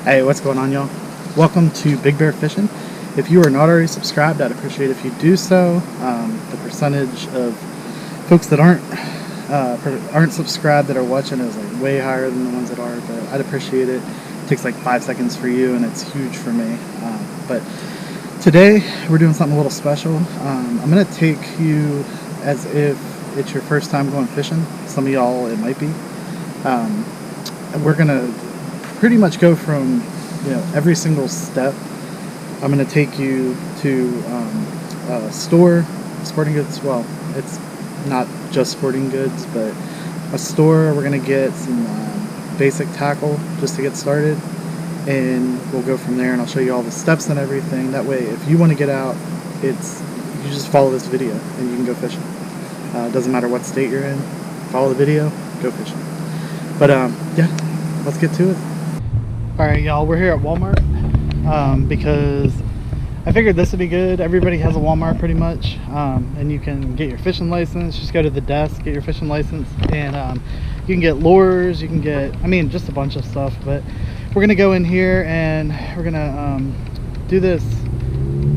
Hey, what's going on, y'all? Welcome to Big Bear Fishing. If you are not already subscribed, I'd appreciate if you do so. The percentage of folks that aren't subscribed that are watching is like way higher than the ones that are, but I'd appreciate it. It takes like 5 seconds for you, and it's huge for me. But today we're doing something a little special. I'm gonna take you as if it's your first time going fishing. Some of y'all it might be. We're gonna pretty much go from every single step. I'm going to take you to a store, sporting goods. Well, it's not just sporting goods, but a store. We're going to get some basic tackle just to get started, and we'll go from there, and I'll show you all the steps and everything. That way, if you want to get out, you just follow this video and you can go fishing. It doesn't matter what state you're in. Follow the video, go fishing. But yeah, let's get to it. Alright, y'all, we're here at Walmart because I figured this would be good. Everybody has a Walmart pretty much, and you can get your fishing license. Just go to the desk, get your fishing license, and you can get lures, you can get, just a bunch of stuff. But we're going to go in here and we're going to do this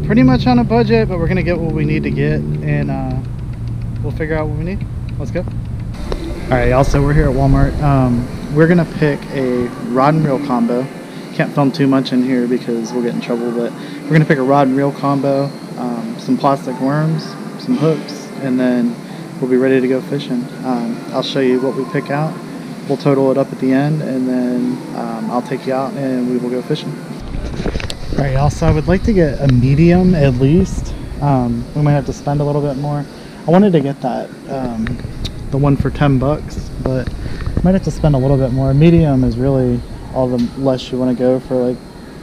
pretty much on a budget, but we're going to get what we need to get, and we'll figure out what we need. Let's go. Alright, y'all, so we're here at Walmart. We're going to pick a rod and reel combo. Can't film too much in here because we'll get in trouble, but we're going to pick a rod and reel combo, some plastic worms, some hooks, and then we'll be ready to go fishing. I'll show you what we pick out. We'll total it up at the end, and then I'll take you out and we will go fishing. Alright, y'all, so I would like to get a medium at least. We might have to spend a little bit more. I wanted to get that the one for $10, but might have to spend a little bit more. Medium is really all the less you want to go for, like,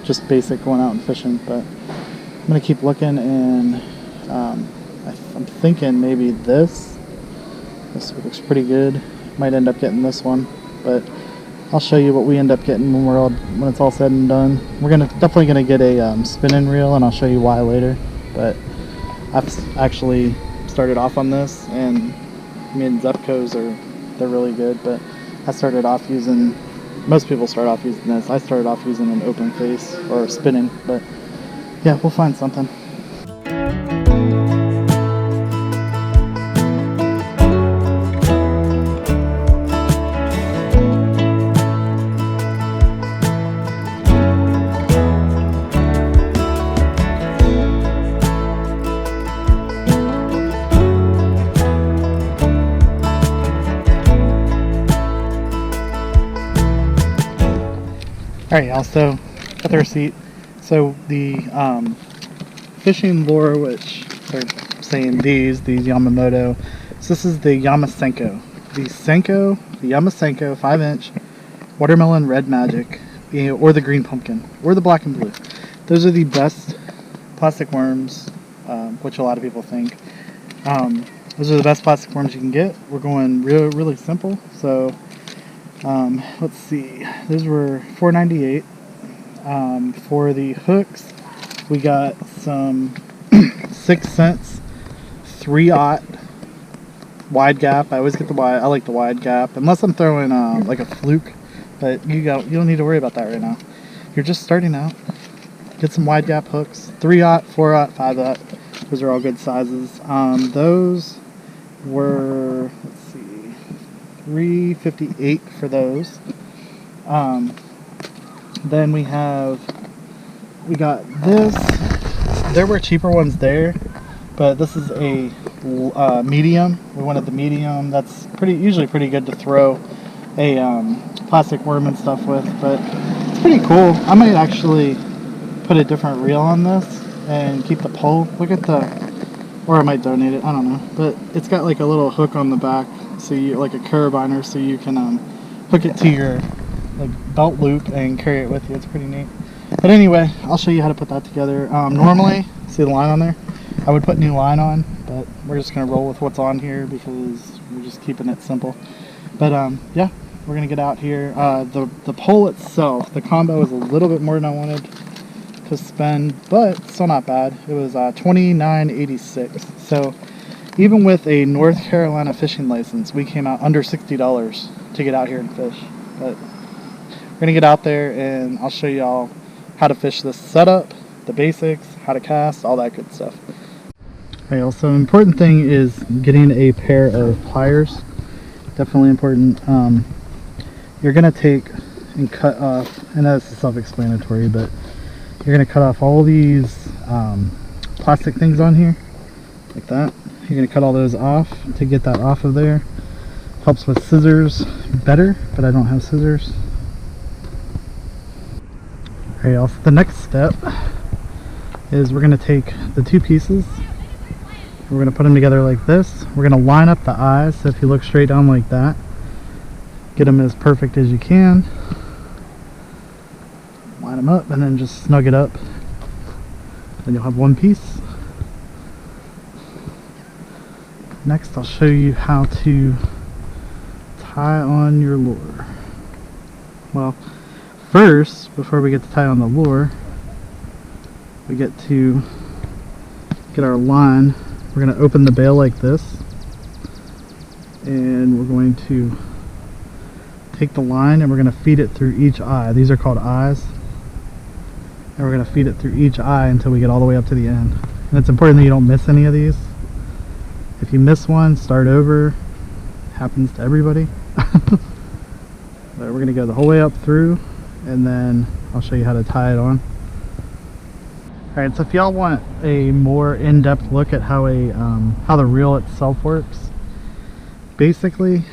just basic going out and fishing. But I'm gonna keep looking, and I'm thinking maybe this looks pretty good. Might end up getting this one, but I'll show you what we end up getting when it's all said and done. We're definitely gonna get a spinning reel, and I'll show you why later. But I've actually started off on this, and Zepcos they're really good, but I started off using, most people start off using this. I started off using an open face or spinning, but yeah, we'll find something. Alright, y'all, so got the receipt. So the fishing lure, which they're saying these Yamamoto, so this is the Yamasenko. The Yamasenko 5-inch watermelon red magic, or the green pumpkin, or the black and blue. Those are the best plastic worms, which a lot of people think. Those are the best plastic worms you can get. We're going really simple, so let's see, those were $4.98. For the hooks, we got some 6 cents 3/0 wide gap. I always get the wide. I like the wide gap, unless I'm throwing like a fluke, but you don't need to worry about that right now. You're just starting out. Get some wide gap hooks, 3/0, 4/0, 5/0. Those are all good sizes. Those were, let's see, $3.58 for those. Then we got this. There were cheaper ones there, but this is a medium. We wanted the medium. That's usually pretty good to throw a plastic worm and stuff with, but it's pretty cool. I might actually put a different reel on this and keep the pole. Look at or I might donate it, I don't know, but it's got like a little hook on the back, so like a carabiner, so you can hook it to your belt loop and carry it with you. It's pretty neat. But anyway, I'll show you how to put that together. Normally, see the line on there? I would put new line on, but we're just gonna roll with what's on here because we're just keeping it simple. But yeah, we're gonna get out here. The pole itself, the combo is a little bit more than I wanted to spend, but still not bad. It was $29.86. So even with a North Carolina fishing license, we came out under $60 to get out here and fish. But We're gonna get out there and I'll show y'all how to fish this setup, the basics, how to cast, all that good stuff. Alright, also important thing is getting a pair of pliers. Definitely important. You're gonna take and cut off, I know this is self-explanatory, but you're gonna cut off all these plastic things on here, like that. You're gonna cut all those off to get that off of there. Helps with scissors better, but I don't have scissors. Alright, also the next step is we're gonna take the two pieces, we're gonna put them together like this. We're gonna line up the eyes, so if you look straight down like that, get them as perfect as you can. Line them up and then just snug it up. Then you'll have one piece. Next I'll show you how to tie on your lure. Well, first, before we get to tie on the lure, we get to get our line. We're going to open the bail like this, and we're going to take the line and we're going to feed it through each eye. These are called eyes. And we're going to feed it through each eye until we get all the way up to the end. And it's important that you don't miss any of these. If you miss one, start over. Happens to everybody. But we're going to go the whole way up through, and then I'll show you how to tie it on. Alright, so if y'all want a more in-depth look at how the reel itself works, basically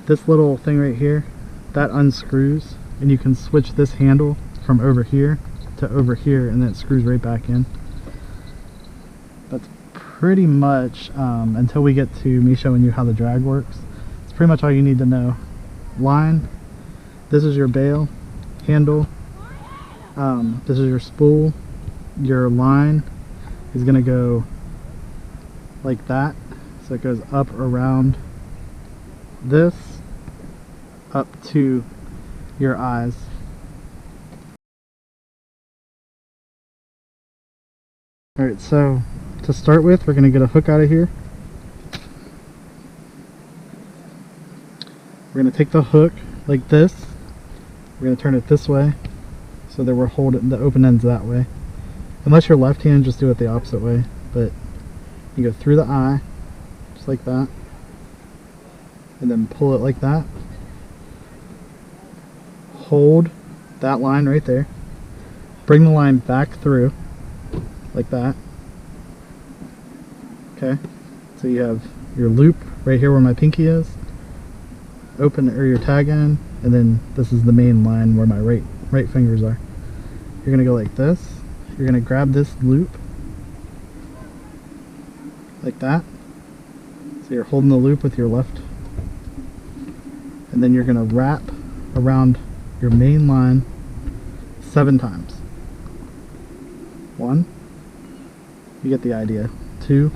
this little thing right here, that unscrews, and you can switch this handle from over here to over here, and then it screws right back in. That's pretty much, until we get to me showing you how the drag works, it's pretty much all you need to know. Line, this is your bail, handle, this is your spool. Your line is going to go like that, so it goes up around this, up to your eyes. Alright, so to start with, we're going to get a hook out of here. We're going to take the hook like this, we're going to turn it this way so that we're holding the open ends that way. Unless you're left hand, just do it the opposite way, but you go through the eye just like that, and then pull it like that. Hold that line right there, bring the line back through like that. Okay, so you have your loop right here where my pinky is, open or your tag end, and then this is the main line where my right fingers are. You're gonna go like this. You're gonna grab this loop like that, so you're holding the loop with your left, and then you're gonna wrap around your main line 7 times. 1, you get the idea. 2,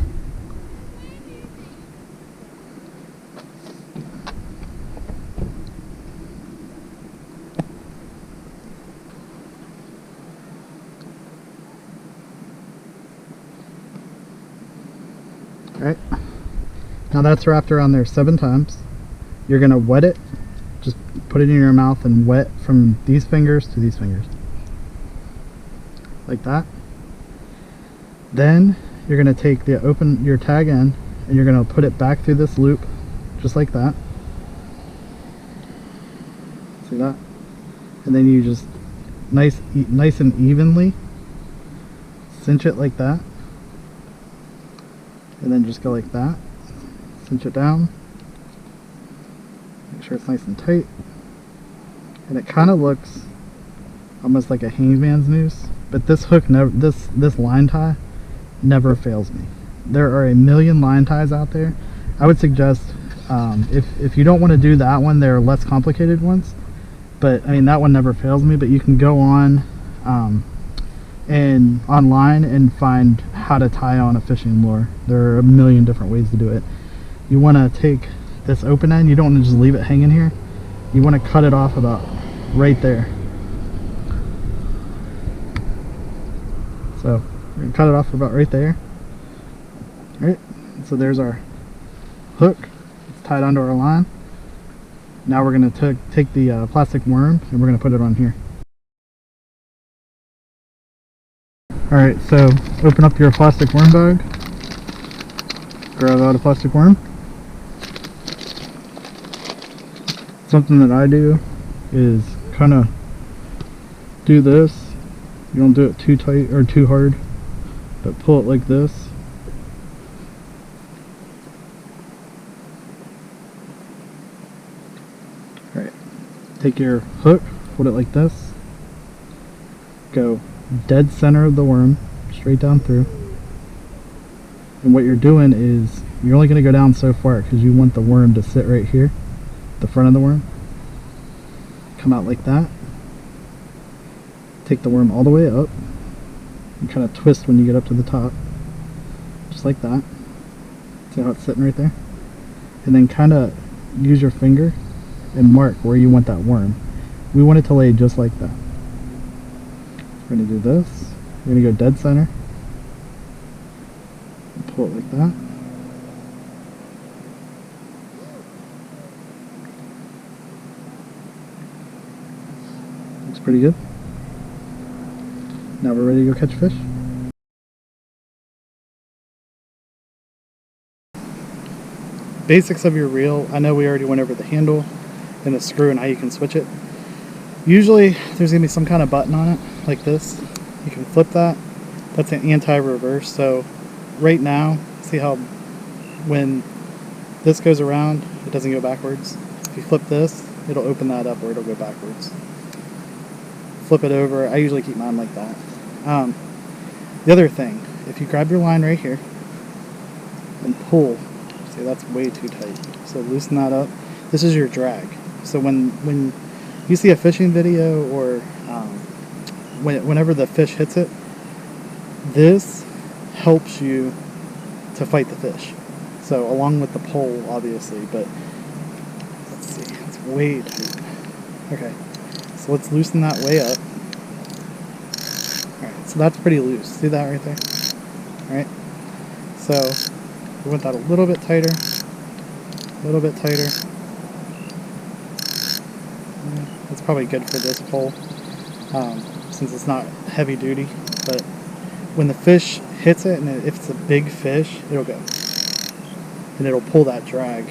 'Alright, now that's wrapped around there 7 times. You're going to wet it, just put it in your mouth and wet from these fingers to these fingers. Like that. Then you're going to take your tag end and you're going to put it back through this loop, just like that. See that? And then you just nice and evenly cinch it like that. And then just go like that, cinch it down, make sure it's nice and tight, and it kind of looks almost like a hangman's noose, but this hook this line tie never fails me. There are a million line ties out there. I would suggest if you don't want to do that one, there are less complicated ones, but I mean that one never fails me. But you can go on and online and find how to tie on a fishing lure. There are a million different ways to do it. You want to take this open end, you don't want to just leave it hanging here. You want to cut it off about right there. So we're going to cut it off about right there. Alright, so there's our hook. It's tied onto our line. Now we're going to take the plastic worm and we're going to put it on here. Alright, so open up your plastic worm bag, grab out a plastic worm. Something that I do is kind of do this. You don't do it too tight or too hard, but pull it like this. Alright, take your hook, hold it like this, go dead center of the worm, straight down through. And what you're doing is, you're only going to go down so far because you want the worm to sit right here, the front of the worm. Come out like that. Take the worm all the way up and kind of twist when you get up to the top, just like that. See how it's sitting right there? And then kind of use your finger and mark where you want that worm. We want it to lay just like that. We're going to do this. We're going to go dead center. Pull it like that. Looks pretty good. Now we're ready to go catch fish. Basics of your reel. I know we already went over the handle and the screw and how you can switch it. Usually there's going to be some kind of button on it, like this. You can flip that. That's an anti-reverse. So right now, see how when this goes around, it doesn't go backwards. If you flip this, it'll open that up or it'll go backwards. Flip it over. I usually keep mine like that. The other thing, if you grab your line right here and pull, see that's way too tight. So loosen that up. This is your drag. So when you see a fishing video or whenever the fish hits it, this helps you to fight the fish. So along with the pole, obviously, but let's see, it's way tight. Okay, so let's loosen that way up. Alright, so that's pretty loose. See that right there? Alright, so we want that a little bit tighter, a little bit tighter. That's probably good for this pole, since it's not heavy duty, but when the fish hits it, and if it's a big fish, it'll go. And it'll pull that drag.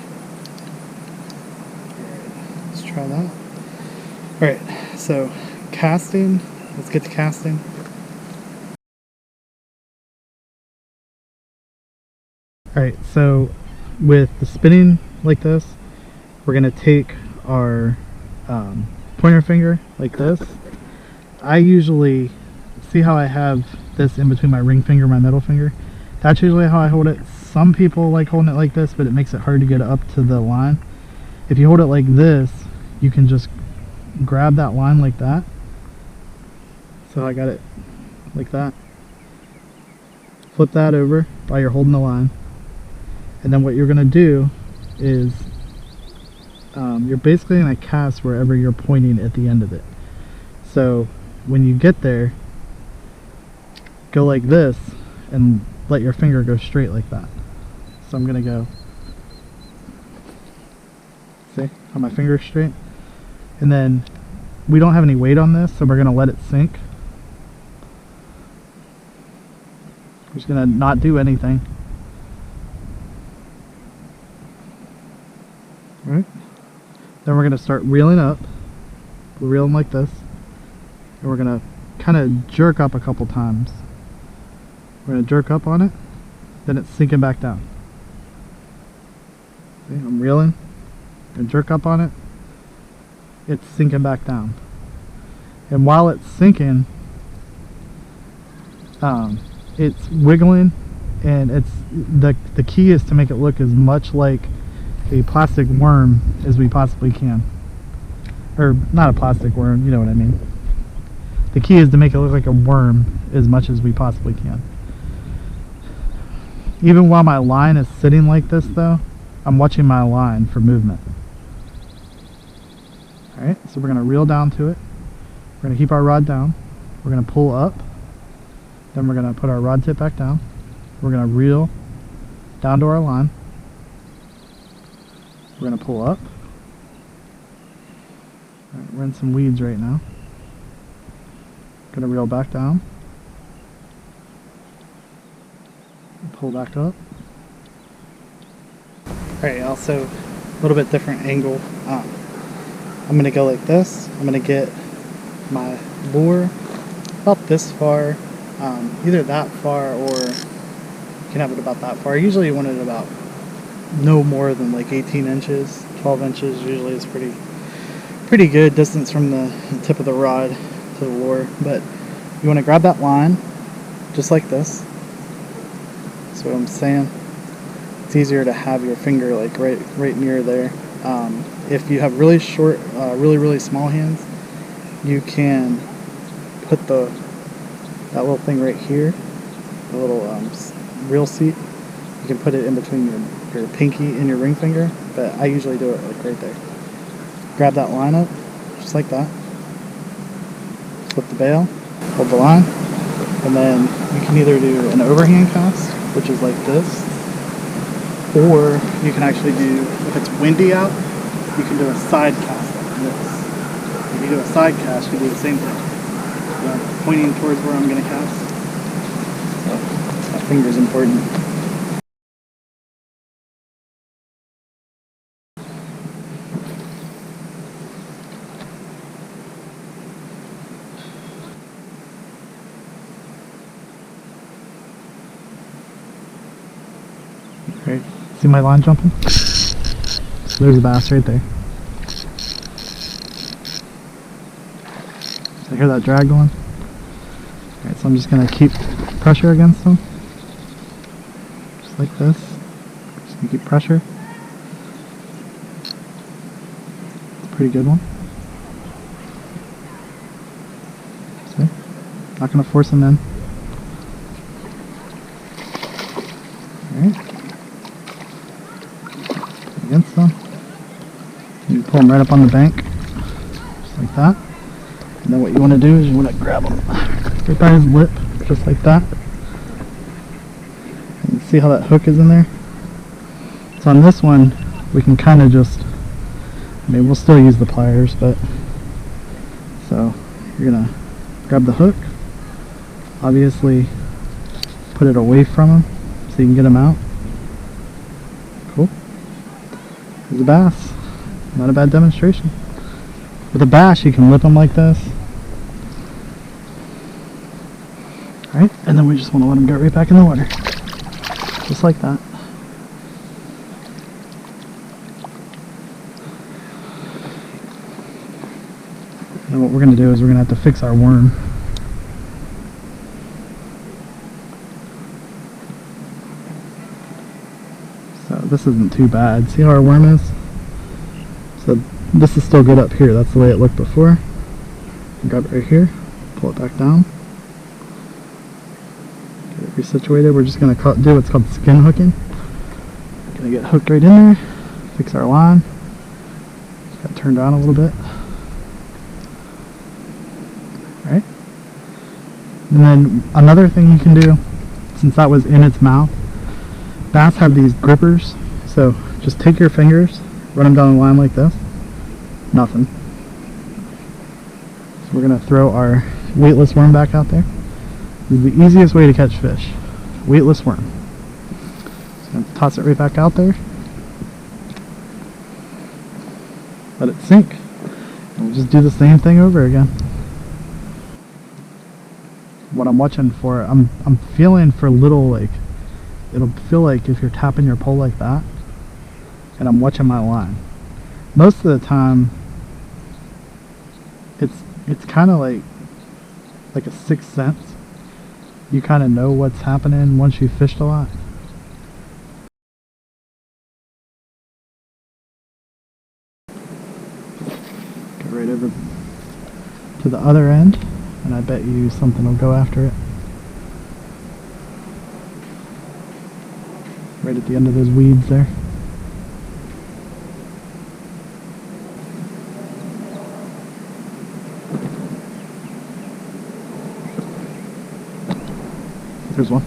Alright, let's try that. Alright, so casting, let's get to casting. Alright, so with the spinning like this, we're going to take our pointer finger like this. I usually, see how I have this in between my ring finger and my middle finger? That's usually how I hold it. Some people like holding it like this, but it makes it hard to get up to the line. If you hold it like this, you can just grab that line like that. So I got it like that. Flip that over while you're holding the line. And then what you're going to do is you're basically going to cast wherever you're pointing at the end of it. So when you get there, go like this and let your finger go straight like that. So I'm going to go, see how my finger's straight? And then we don't have any weight on this, so we're going to let it sink. We're just going to not do anything. Alright. Then we're going to start reeling up. We're reeling like this. And we're going to kind of jerk up a couple times. We're going to jerk up on it. Then it's sinking back down. See, I'm reeling. And jerk up on it. It's sinking back down. And while it's sinking, it's wiggling. And it's the key is to make it look as much like a plastic worm as we possibly can. Or not a plastic worm, you know what I mean. The key is to make it look like a worm as much as we possibly can. Even while my line is sitting like this though, I'm watching my line for movement. Alright, so we're going to reel down to it. We're going to keep our rod down. We're going to pull up. Then we're going to put our rod tip back down. We're going to reel down to our line. We're going to pull up. We're in some weeds right now. Gonna reel back down. Pull back up. Alright, also a little bit different angle. I'm gonna go like this. I'm gonna get my lure about this far, either that far or you can have it about that far. Usually you want it about no more than like 18 inches, 12 inches usually is pretty good distance from the tip of the rod to the lure. But you want to grab that line just like this. That's what I'm saying. It's easier to have your finger like right near there. If you have really short, really small hands, you can put that little thing right here, the little reel seat. You can put it in between your pinky and your ring finger, but I usually do it like right there. Grab that line up, just like that. Flip the bail, hold the line, and then you can either do an overhand cast, which is like this, or you can actually do, if it's windy out, you can do a side cast like this. If you do a side cast, you do the same thing. I'm pointing towards where I'm going to cast. So my finger's important. Right, see my line jumping? So there's a bass right there. I hear that drag going. Alright, so I'm just going to keep pressure against them. Just like this. Just going to keep pressure. Pretty good one. See? Not going to force them in. Alright. Against them. You pull them right up on the bank. Just like that. And then what you want to do is you want to grab them right by his lip, just like that. And see how that hook is in there? So on this one, we can kind of just, I mean, we'll still use the pliers, but, so you're going to grab the hook, obviously put it away from him so you can get him out. Cool. There's a bass. Not a bad demonstration. With a bass, you can lip them like this. Alright, and then we just want to let them go right back in the water. Just like that. And what we're going to do is we're going to have to fix our worm. So this isn't too bad. See how our worm is? So this is still good up here. That's the way it looked before. Grab it right here, pull it back down, get it resituated. We're just going to do what's called skin hooking. Going to get hooked right in there, fix our line. Just got to turn down a little bit. Alright. And then another thing you can do, since that was in its mouth, bass have these grippers. So just take your fingers, run them down the line like this. Nothing. So we're going to throw our weightless worm back out there. This is the easiest way to catch fish. Weightless worm. Just going to toss it right back out there. Let it sink. And we'll just do the same thing over again. What I'm watching for, I'm feeling for little, like, it'll feel like if you're tapping your pole like that, and I'm watching my line. Most of the time, it's kind of like a sixth sense. You kind of know what's happening once you've fished a lot. Go right over to the other end, and I bet you something will go after it. Right at the end of those weeds there. There's one.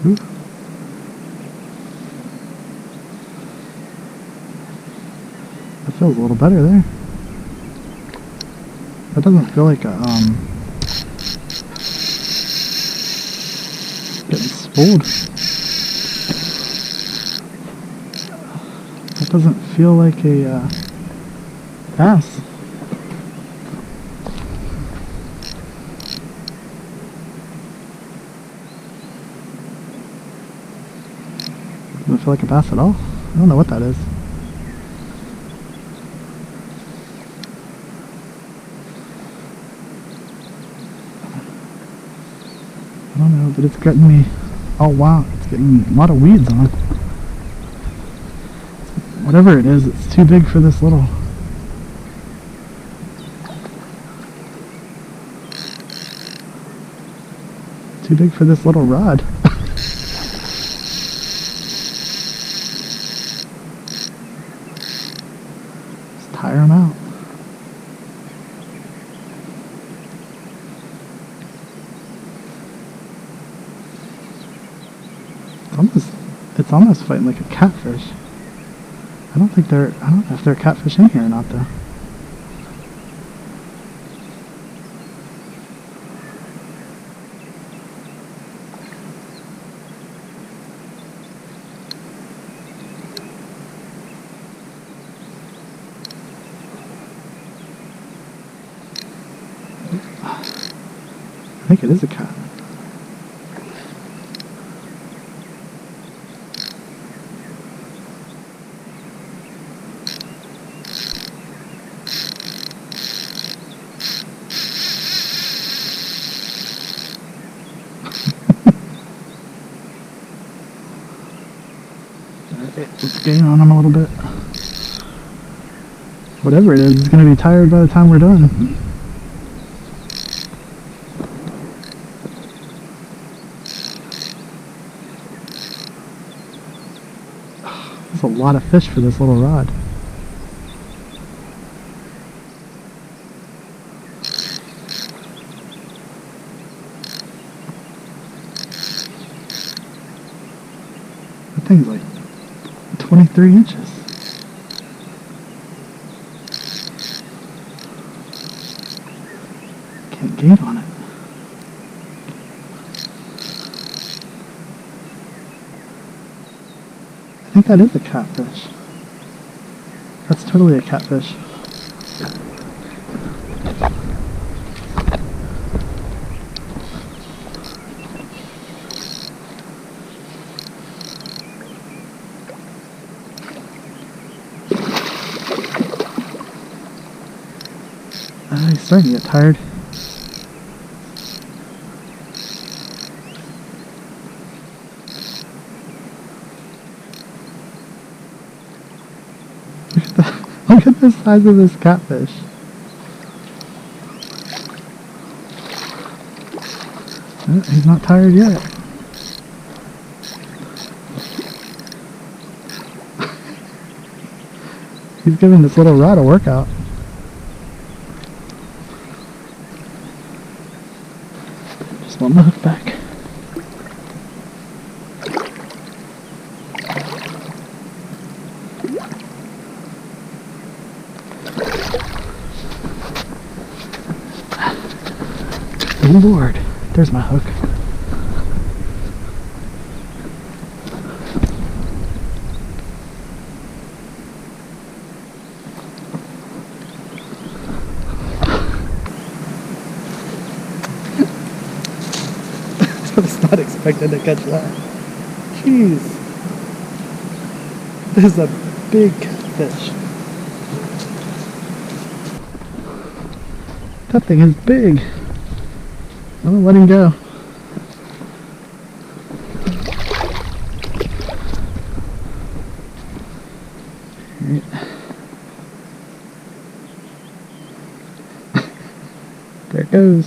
Ooh. That feels a little better there. That doesn't feel like a, getting spooled. That doesn't feel like a, bass. Doesn't feel like a bass at all. I don't know what that is. I don't know, but it's getting me. Oh wow, it's getting a lot of weeds on. Whatever it is, it's too big for this little. Too big for this little rod. Just tire him out. It's almost fighting like a catfish. I don't know if there are catfish in here or not though. I think it is a cat. Let's gain on him a little bit. Whatever it is, it's going to be tired by the time we're done. That's a lot of fish for this little rod. That thing's like 23 inches. Can't gate on it. I think that is a catfish. That's totally a catfish. He's starting to get tired. Look at the size of this catfish. He's not tired yet. He's giving this little rod a workout. Just want my hook back. Lord, there's my hook. I was not expecting to catch that. Jeez. This is a big fish. That thing is big. Oh, let him go. Right. There it goes.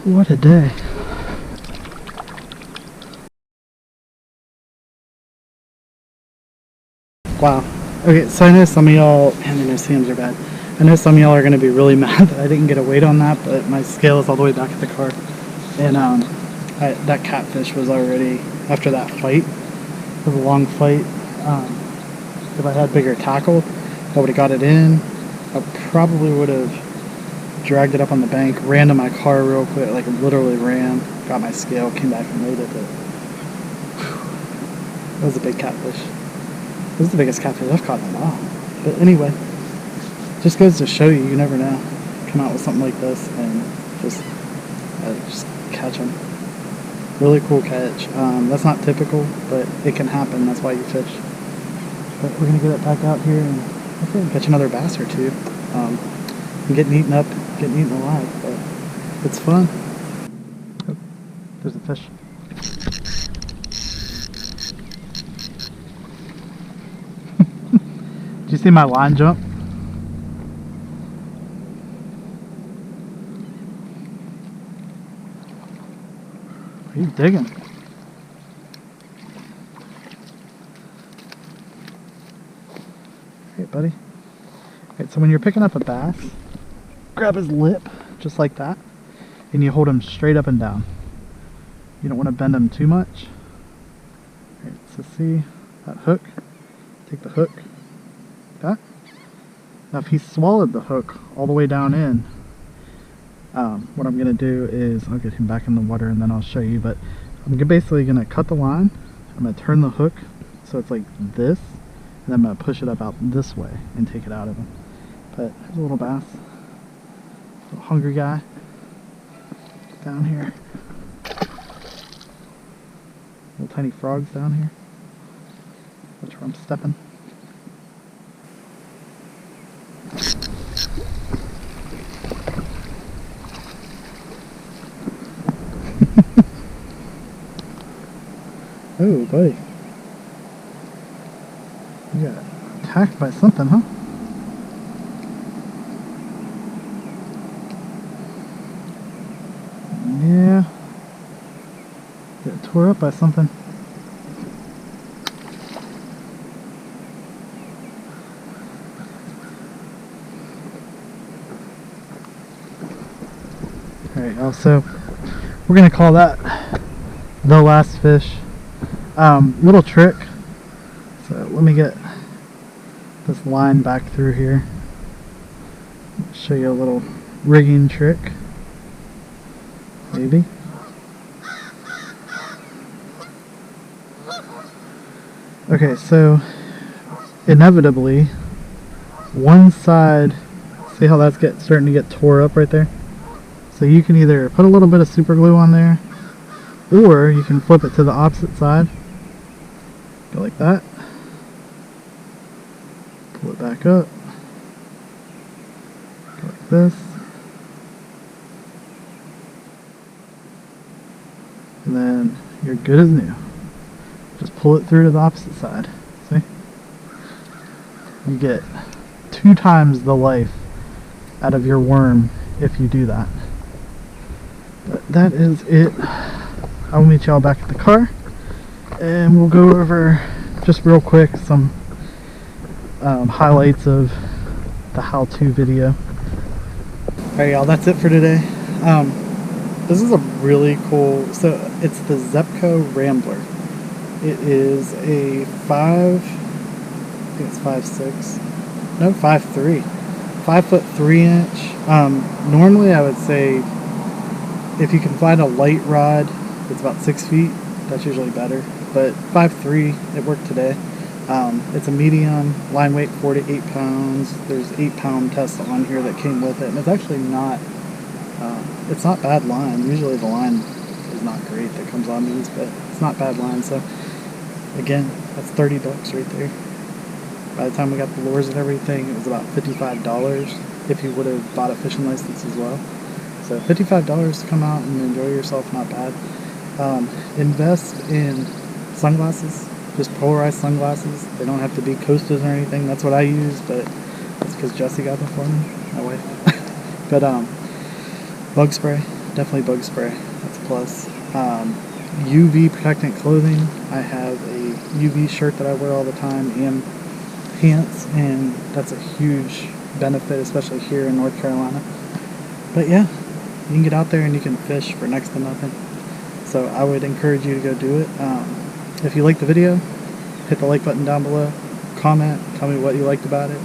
What a day. Wow. Okay, so I know some of y'all, man, their nose cams are bad. I know some of y'all are going to be really mad that I didn't get a weight on that, but my scale is all the way back at the car. And that catfish was already, after that fight, it was a long fight. If I had bigger tackle, I would have got it in. I probably would have dragged it up on the bank, ran to my car real quick, like literally ran, got my scale, came back and weighed it. But that was a big catfish. This is the biggest catfish I've caught in a while. But anyway, just goes to show you, you never know. Come out with something like this and just catch them. Really cool catch. That's not typical, but it can happen. That's why you fish. But we're gonna get it back out here and hopefully catch another bass or two. I'm getting eaten up, getting eaten alive, but it's fun. Oh, there's a fish. Did you see my line jump? He's digging. Hey, buddy. Alright, so when you're picking up a bass, grab his lip, just like that, and you hold him straight up and down. You don't want to bend him too much. Alright, so see that hook? Take the hook, like that. Now if he swallowed the hook all the way down in, what I'm going to do is, I'll get him back in the water and then I'll show you, but I'm basically going to cut the line, I'm going to turn the hook so it's like this, and I'm going to push it up out this way and take it out of him. But there's a little bass, little hungry guy down here. Little tiny frogs down here. Watch where I'm stepping. Oh, buddy. You got attacked by something, huh? Yeah. Got tore up by something. Alright, y'all, so we're going to call that the last fish. Little trick. So let me get this line back through here. Show you a little rigging trick. Maybe. Okay, so inevitably one side, see how that's starting to get tore up right there? So you can either put a little bit of super glue on there, or you can flip it to the opposite side. Go like that. Pull it back up. Go like this. And then you're good as new. Just pull it through to the opposite side. See? You get 2 times the life out of your worm if you do that. But that is it. I will meet y'all back at the car, and we'll go over just real quick some highlights of the how-to video. Alright, y'all, that's it for today. This is a really cool, so it's the Zepco Rambler. It is a 5'6", no, 5'3", 5'3". Normally I would say if you can find a light rod, it's about 6 feet, that's usually better, but 5'3", it worked today. It's a medium, line weight 4 to 8 pounds. There's 8-pound test on here that came with it, and it's actually not, it's not bad line. Usually the line is not great that comes on these, but it's not bad line. So again, that's $30 right there. By the time we got the lures and everything, it was about $55 if you would have bought a fishing license as well. So $55 to come out and enjoy yourself, not bad. Invest in sunglasses, just polarized sunglasses. They don't have to be Costas or anything. That's what I use, but that's because Jesse got them for me, my wife. But bug spray, definitely bug spray. That's a plus. UV protectant clothing. I have a UV shirt that I wear all the time and pants, and that's a huge benefit, especially here in North Carolina. But yeah, you can get out there and you can fish for next to nothing. So I would encourage you to go do it. If you like the video, hit the like button down below, comment, tell me what you liked about it,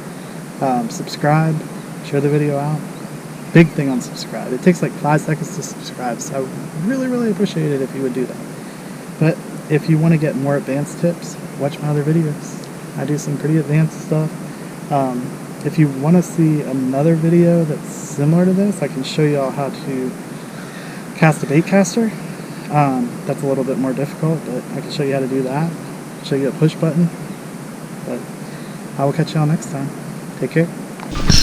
subscribe, share the video out. Big thing on subscribe. It takes like 5 seconds to subscribe, so I would really appreciate it if you would do that. But if you want to get more advanced tips, watch my other videos. I do some pretty advanced stuff. If you want to see another video that's similar to this, I can show you all how to cast a bait caster. That's a little bit more difficult, but I can show you how to do that. Show you a push button. But I will catch y'all next time. Take care.